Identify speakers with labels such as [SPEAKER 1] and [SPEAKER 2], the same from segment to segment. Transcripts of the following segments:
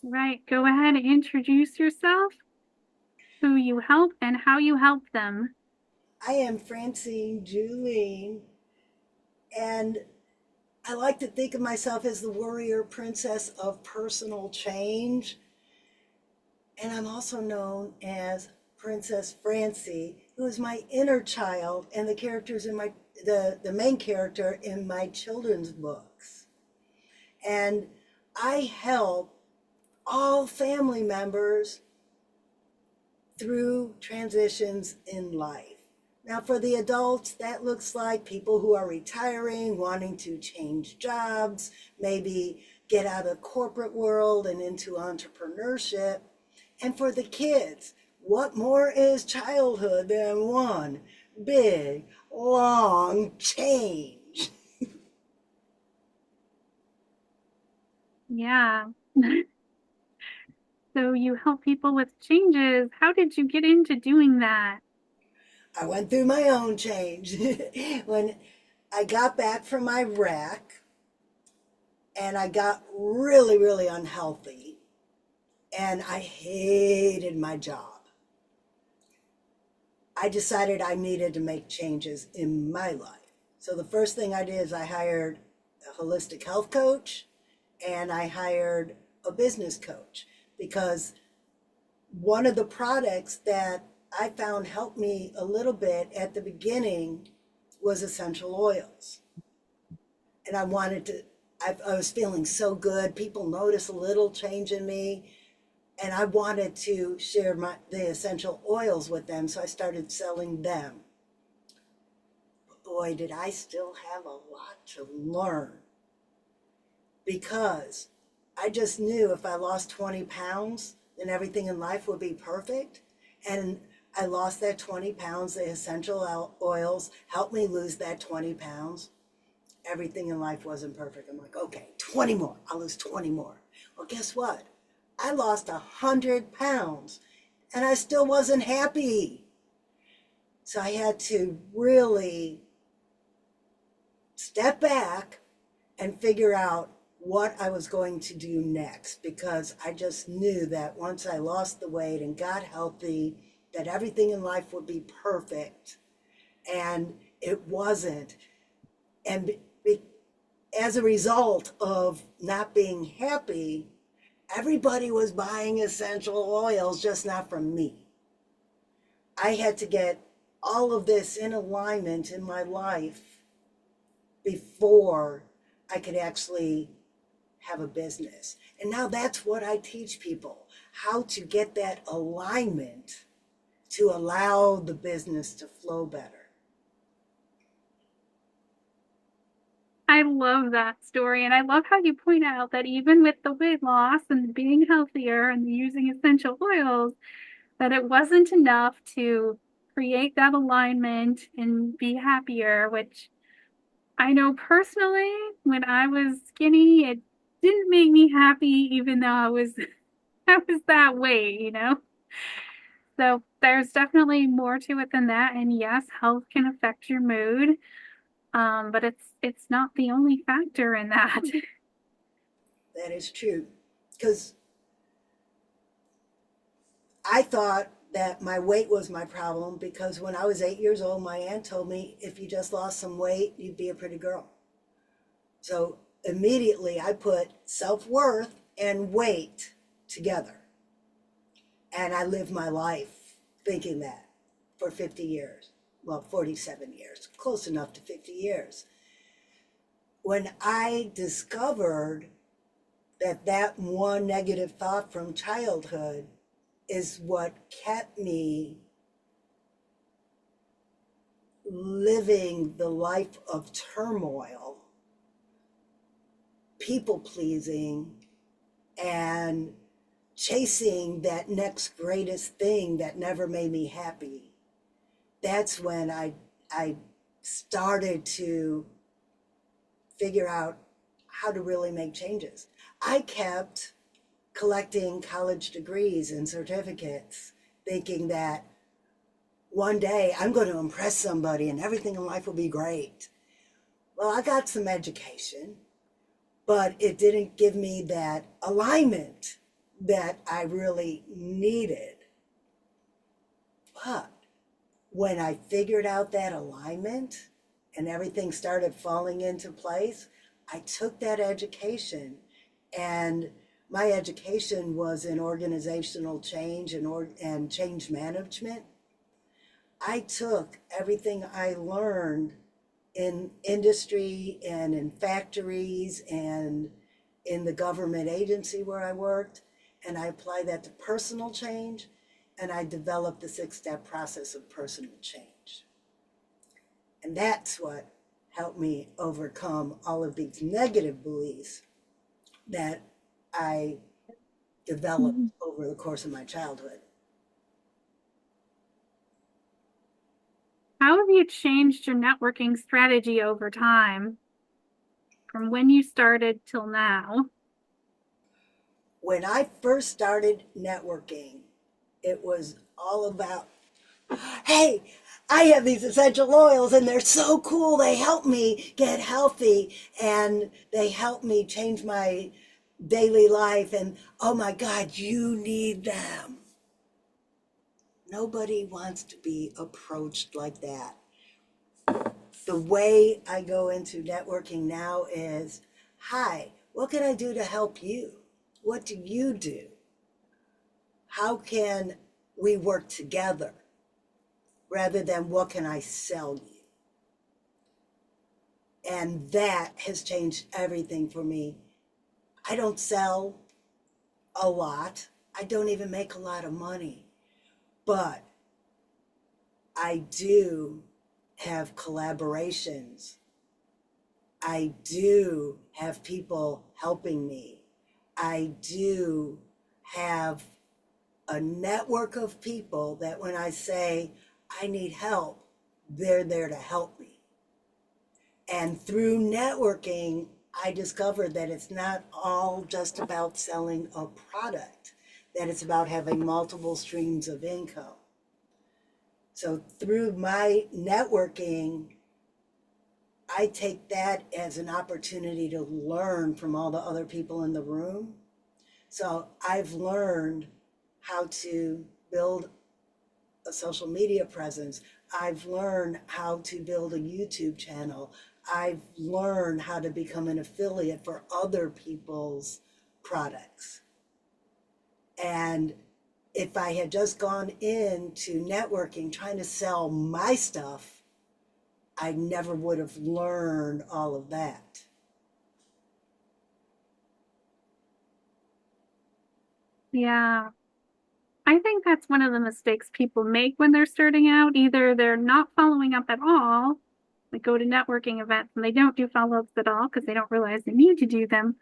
[SPEAKER 1] Right. Go ahead and introduce yourself, who you help, and how you help them.
[SPEAKER 2] I am Francine Juhlin, and I like to think of myself as the warrior princess of personal change. And I'm also known as Princess Francy, who is my inner child and the characters in the main character in my children's books. And I help all family members through transitions in life. Now, for the adults, that looks like people who are retiring, wanting to change jobs, maybe get out of the corporate world and into entrepreneurship. And for the kids, what more is childhood than one big, long change?
[SPEAKER 1] Yeah. So you help people with changes. How did you get into doing that?
[SPEAKER 2] I went through my own change. When I got back from Iraq and I got really, really unhealthy, and I hated my job. I decided I needed to make changes in my life. So the first thing I did is I hired a holistic health coach and I hired a business coach because one of the products that I found helped me a little bit at the beginning was essential oils. And I was feeling so good. People noticed a little change in me and I wanted to share the essential oils with them, so I started selling them. But boy, did I still have a lot to learn because I just knew if I lost 20 pounds, then everything in life would be perfect. And I lost that 20 pounds. The essential oils helped me lose that 20 pounds. Everything in life wasn't perfect. I'm like, okay, 20 more. I'll lose 20 more. Well, guess what? I lost 100 pounds and I still wasn't happy. So I had to really step back and figure out what I was going to do next because I just knew that once I lost the weight and got healthy, that everything in life would be perfect. And it wasn't. And as a result of not being happy, everybody was buying essential oils, just not from me. I had to get all of this in alignment in my life before I could actually have a business. And now that's what I teach people, how to get that alignment to allow the business to flow better.
[SPEAKER 1] I love that story. And I love how you point out that even with the weight loss and being healthier and using essential oils, that it wasn't enough to create that alignment and be happier, which I know personally, when I was skinny, it didn't make me happy, even though I was that way. So there's definitely more to it than that. And yes, health can affect your mood, but it's not the only factor in that.
[SPEAKER 2] That is true. Because I thought that my weight was my problem because when I was 8 years old, my aunt told me if you just lost some weight, you'd be a pretty girl. So immediately I put self worth and weight together. And I lived my life thinking that for 50 years. Well, 47 years, close enough to 50 years. When I discovered that one negative thought from childhood is what kept me living the life of turmoil, people pleasing, and chasing that next greatest thing that never made me happy. That's when I started to figure out how to really make changes. I kept collecting college degrees and certificates, thinking that one day I'm going to impress somebody and everything in life will be great. Well, I got some education, but it didn't give me that alignment that I really needed. But when I figured out that alignment and everything started falling into place, I took that education, and my education was in organizational change and change management. I took everything I learned in industry and in factories and in the government agency where I worked, and I applied that to personal change, and I developed the 6-step process of personal change. And that's what helped me overcome all of these negative beliefs that I developed
[SPEAKER 1] Mhm.
[SPEAKER 2] over the course of my childhood.
[SPEAKER 1] How have you changed your networking strategy over time from when you started till now?
[SPEAKER 2] When I first started networking, it was all about, hey, I have these essential oils and they're so cool. They help me get healthy and they help me change my daily life. And oh my God, you need them. Nobody wants to be approached like that. The way I go into networking now is, hi, what can I do to help you? What do you do? How can we work together rather than what can I sell you? And that has changed everything for me. I don't sell a lot. I don't even make a lot of money, but I do have collaborations. I do have people helping me. I do have a network of people that when I say I need help, they're there to help me. And through networking, I discovered that it's not all just about selling a product, that it's about having multiple streams of income. So through my networking, I take that as an opportunity to learn from all the other people in the room. So I've learned how to build a social media presence. I've learned how to build a YouTube channel. I've learned how to become an affiliate for other people's products. And if I had just gone into networking trying to sell my stuff, I never would have learned all of that.
[SPEAKER 1] Yeah, I think that's one of the mistakes people make when they're starting out. Either they're not following up at all, like go to networking events and they don't do follow-ups at all because they don't realize they need to do them,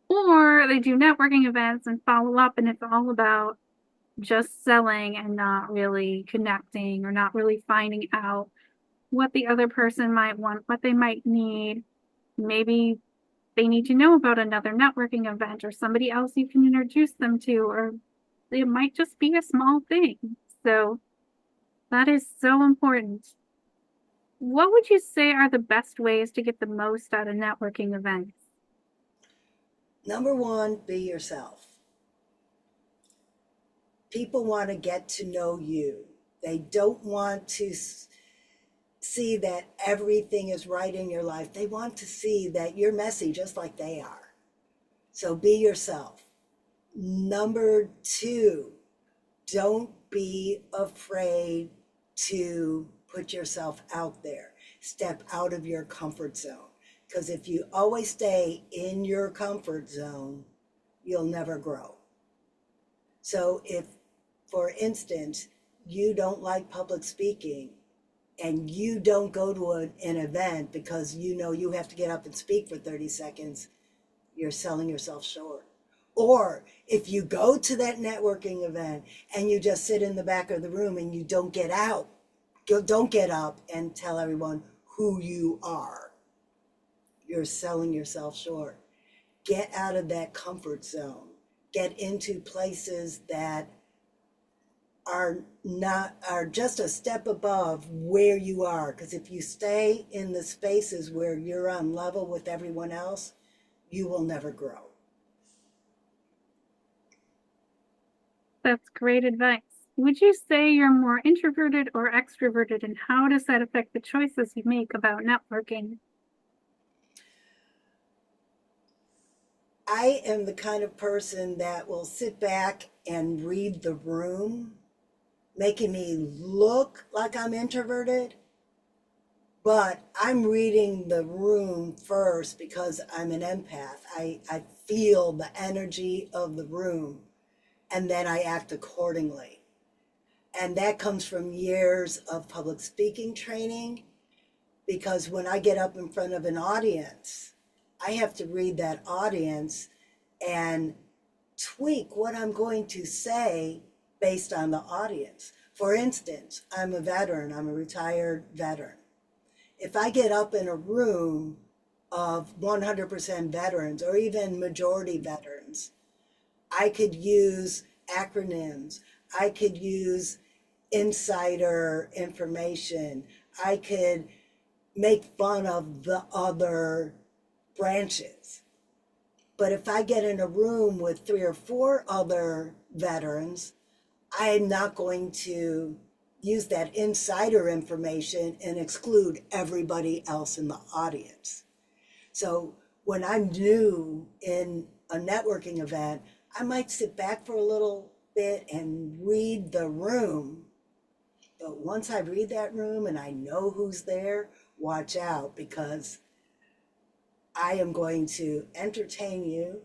[SPEAKER 1] or they do networking events and follow up and it's all about just selling and not really connecting or not really finding out what the other person might want, what they might need. Maybe they need to know about another networking event or somebody else you can introduce them to, or it might just be a small thing. So that is so important. What would you say are the best ways to get the most out of networking events?
[SPEAKER 2] Number one, be yourself. People want to get to know you. They don't want to see that everything is right in your life. They want to see that you're messy just like they are. So be yourself. Number two, don't be afraid to put yourself out there. Step out of your comfort zone. Because if you always stay in your comfort zone, you'll never grow. So if, for instance, you don't like public speaking and you don't go to an event because you know you have to get up and speak for 30 seconds, you're selling yourself short. Or if you go to that networking event and you just sit in the back of the room and you don't get out, don't get up and tell everyone who you are, you're selling yourself short. Get out of that comfort zone. Get into places that are just a step above where you are, because if you stay in the spaces where you're on level with everyone else, you will never grow.
[SPEAKER 1] That's great advice. Would you say you're more introverted or extroverted, and how does that affect the choices you make about networking?
[SPEAKER 2] I am the kind of person that will sit back and read the room, making me look like I'm introverted, but I'm reading the room first because I'm an empath. I feel the energy of the room and then I act accordingly. And that comes from years of public speaking training because when I get up in front of an audience, I have to read that audience and tweak what I'm going to say based on the audience. For instance, I'm a veteran, I'm a retired veteran. If I get up in a room of 100% veterans or even majority veterans, I could use acronyms, I could use insider information, I could make fun of the other branches. But if I get in a room with three or four other veterans, I'm not going to use that insider information and exclude everybody else in the audience. So when I'm new in a networking event, I might sit back for a little bit and read the room. But once I read that room and I know who's there, watch out because I am going to entertain you.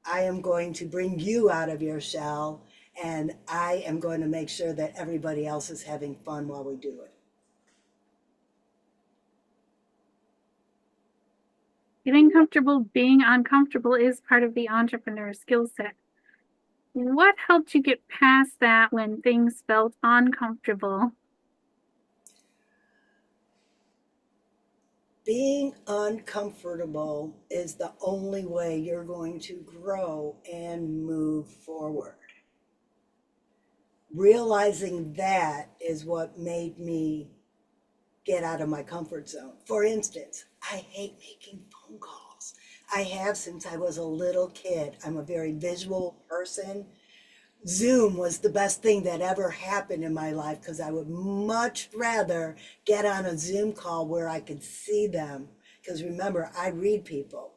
[SPEAKER 2] I am going to bring you out of your shell, and I am going to make sure that everybody else is having fun while we do it.
[SPEAKER 1] Getting comfortable being uncomfortable is part of the entrepreneur skill set. What helped you get past that when things felt uncomfortable?
[SPEAKER 2] Being uncomfortable is the only way you're going to grow and move forward. Realizing that is what made me get out of my comfort zone. For instance, I hate making phone calls. I have since I was a little kid. I'm a very visual person. Zoom was the best thing that ever happened in my life because I would much rather get on a Zoom call where I could see them. Because remember, I read people,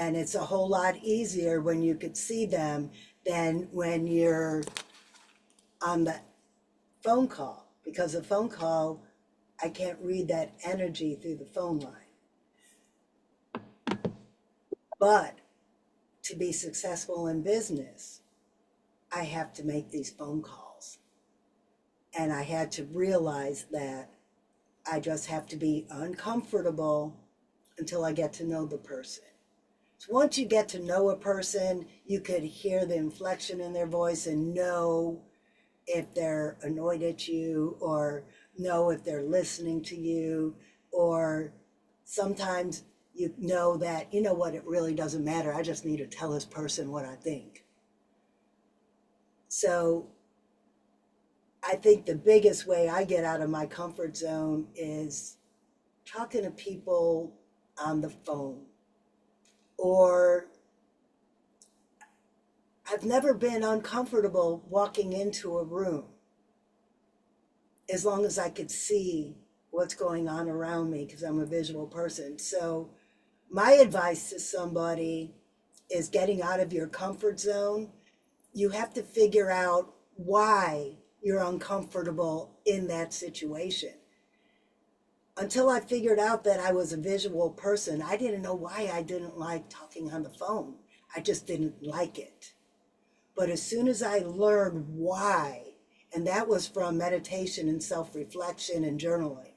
[SPEAKER 2] and it's a whole lot easier when you could see them than when you're on the phone call. Because a phone call, I can't read that energy through the phone line. But to be successful in business, I have to make these phone calls. And I had to realize that I just have to be uncomfortable until I get to know the person. So once you get to know a person, you could hear the inflection in their voice and know if they're annoyed at you or know if they're listening to you, or sometimes you know that, you know what, it really doesn't matter. I just need to tell this person what I think. So I think the biggest way I get out of my comfort zone is talking to people on the phone. Or I've never been uncomfortable walking into a room as long as I could see what's going on around me because I'm a visual person. So my advice to somebody is getting out of your comfort zone. You have to figure out why you're uncomfortable in that situation. Until I figured out that I was a visual person, I didn't know why I didn't like talking on the phone. I just didn't like it. But as soon as I learned why, and that was from meditation and self-reflection and journaling,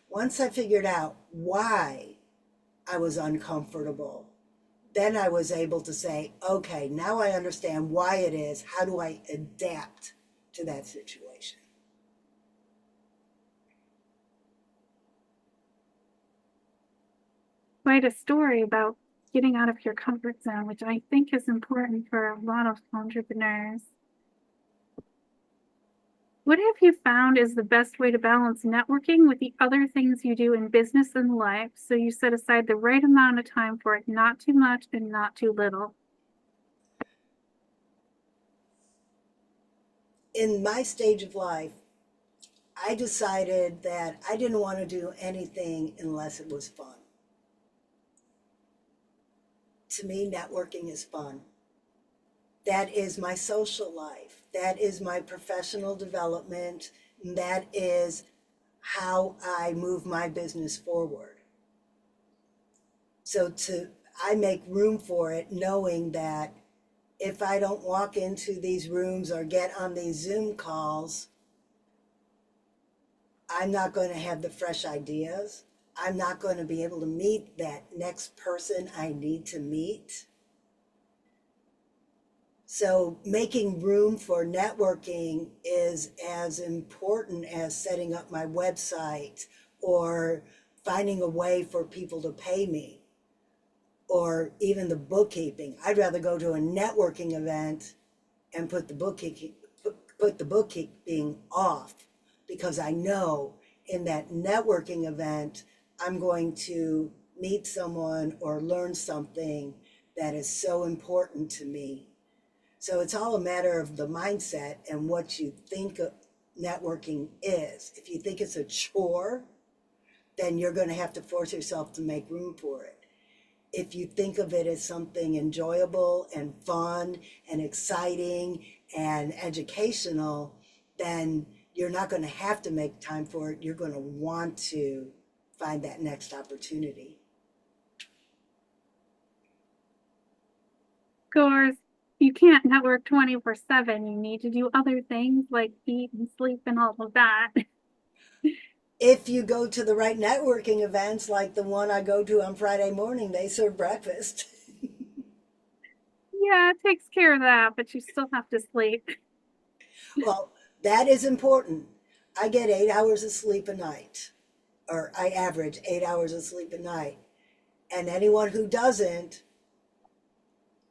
[SPEAKER 2] once I figured out why I was uncomfortable, then I was able to say, okay, now I understand why it is. How do I adapt to that situation?
[SPEAKER 1] Quite a story about getting out of your comfort zone, which I think is important for a lot of entrepreneurs. What have you found is the best way to balance networking with the other things you do in business and life so you set aside the right amount of time for it, not too much and not too little?
[SPEAKER 2] in my stage of life, I decided that I didn't want to do anything unless it was fun. To me, networking is fun. That is my social life. That is my professional development. That is how I move my business forward. So I make room for it, knowing that if I don't walk into these rooms or get on these Zoom calls, I'm not going to have the fresh ideas. I'm not going to be able to meet that next person I need to meet. So making room for networking is as important as setting up my website or finding a way for people to pay me or even the bookkeeping. I'd rather go to a networking event and put the bookkeeping off because I know in that networking event I'm going to meet someone or learn something that is so important to me. So it's all a matter of the mindset and what you think networking is. If you think it's a chore, then you're going to have to force yourself to make room for it. If you think of it as something enjoyable and fun and exciting and educational, then you're not going to have to make time for it. You're going to want to find that next opportunity.
[SPEAKER 1] Of course, you can't network 24/7. You need to do other things like eat and sleep and all of that.
[SPEAKER 2] If you go to the right networking events, like the one I go to on Friday morning, they serve breakfast.
[SPEAKER 1] Yeah, it takes care of that, but you still have to sleep.
[SPEAKER 2] Well, that is important. I get 8 hours of sleep a night, or I average 8 hours of sleep a night. And anyone who doesn't,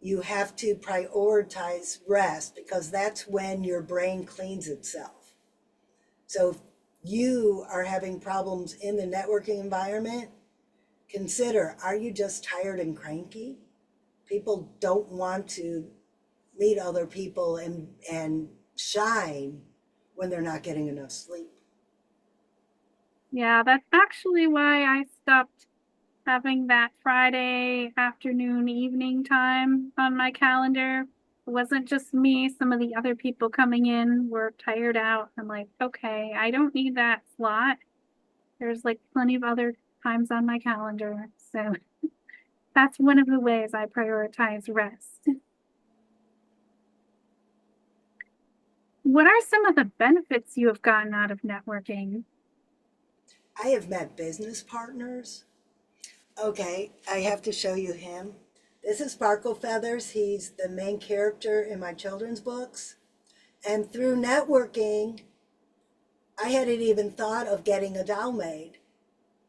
[SPEAKER 2] you have to prioritize rest because that's when your brain cleans itself. So if you are having problems in the networking environment, consider, are you just tired and cranky? People don't want to meet other people and shine when they're not getting enough sleep.
[SPEAKER 1] Yeah, that's actually why I stopped having that Friday afternoon, evening time on my calendar. It wasn't just me, some of the other people coming in were tired out. I'm like, okay, I don't need that slot. There's like plenty of other times on my calendar. So that's one of the ways I prioritize rest. What are some of the benefits you have gotten out of networking?
[SPEAKER 2] I have met business partners. Okay, I have to show you him. This is Sparklefeathers. He's the main character in my children's books. And through networking, I hadn't even thought of getting a doll made.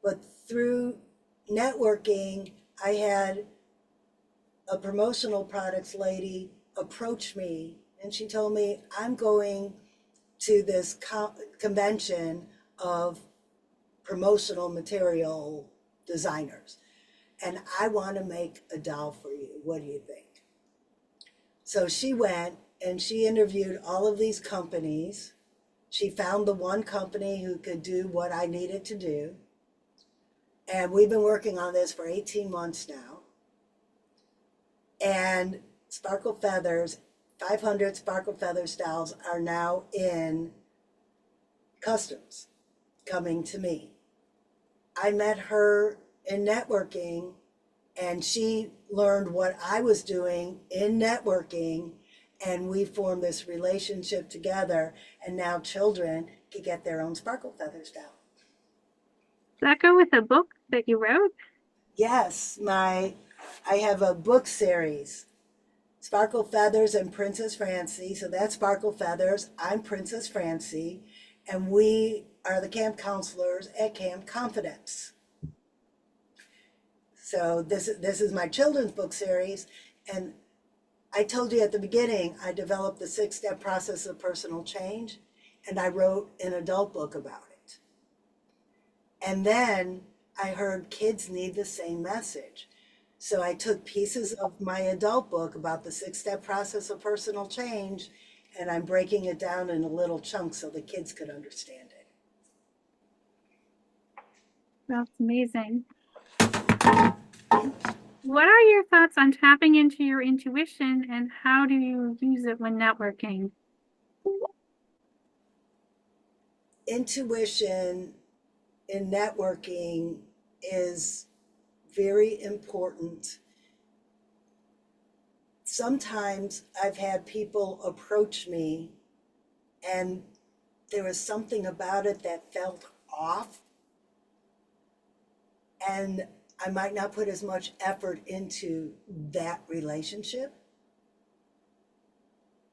[SPEAKER 2] But through networking, I had a promotional products lady approach me and she told me, I'm going to this convention of promotional material designers and I want to make a doll for you. What do you think? So she went and she interviewed all of these companies. She found the one company who could do what I needed to do. And we've been working on this for 18 months now. And Sparkle Feathers, 500 Sparkle Feather dolls are now in customs coming to me. I met her in networking and she learned what I was doing in networking and we formed this relationship together and now children can get their own Sparkle Feathers doll.
[SPEAKER 1] Does that go with a book that you wrote?
[SPEAKER 2] Yes, I have a book series, Sparkle Feathers and Princess Francy. So that's Sparkle Feathers. I'm Princess Francy, and we are the camp counselors at Camp Confidence. So this is my children's book series, and I told you at the beginning I developed the 6-step process of personal change, and I wrote an adult book about it. And then I heard kids need the same message. So I took pieces of my adult book about the 6-step process of personal change and I'm breaking it down in a little chunk so the kids could understand it.
[SPEAKER 1] That's amazing. What are your thoughts on tapping into your intuition and how do you use it when networking?
[SPEAKER 2] Intuition in networking is very important. Sometimes I've had people approach me and there was something about it that felt off, and I might not put as much effort into that relationship.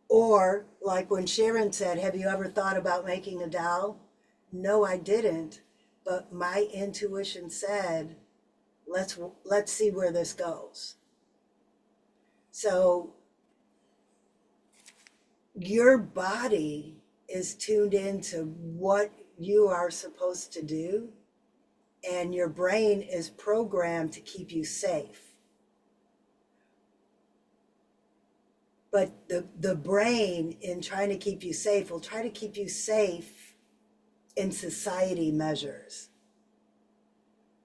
[SPEAKER 2] Or, like when Sharon said, have you ever thought about making a doll? No, I didn't. But my intuition said, let's see where this goes. So your body is tuned into what you are supposed to do, and your brain is programmed to keep you safe. But the brain, in trying to keep you safe, will try to keep you safe in society measures.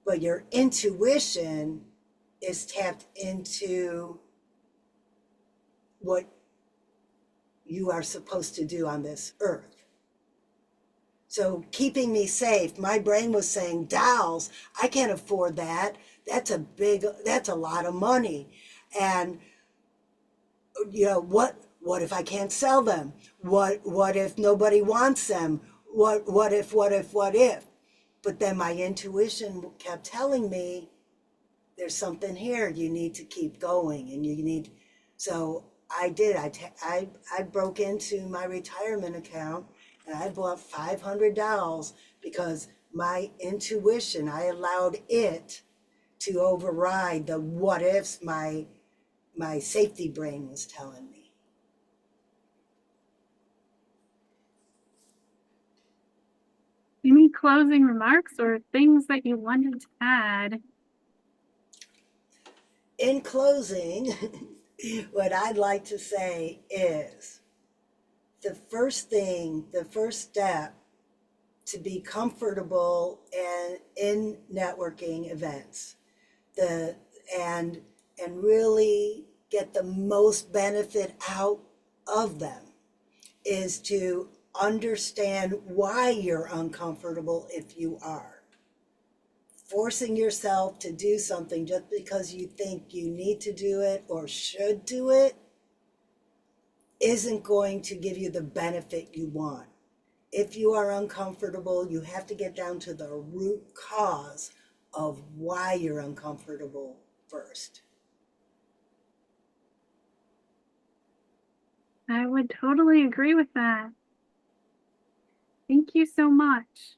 [SPEAKER 2] But your intuition is tapped into what you are supposed to do on this earth. So keeping me safe, my brain was saying, dolls, I can't afford that. That's a lot of money. And what if I can't sell them? What if nobody wants them? What if? But then my intuition kept telling me there's something here. You need to keep going, and you need. So I did. I broke into my retirement account and I bought $500 because my intuition, I allowed it to override the what ifs my safety brain was telling me.
[SPEAKER 1] Any closing remarks or things that you wanted to add?
[SPEAKER 2] In closing, what I'd like to say is the first step to be comfortable and in networking events, the and and really get the most benefit out of them is to understand why you're uncomfortable if you are. Forcing yourself to do something just because you think you need to do it or should do it isn't going to give you the benefit you want. If you are uncomfortable, you have to get down to the root cause of why you're uncomfortable first.
[SPEAKER 1] I would totally agree with that. Thank you so much.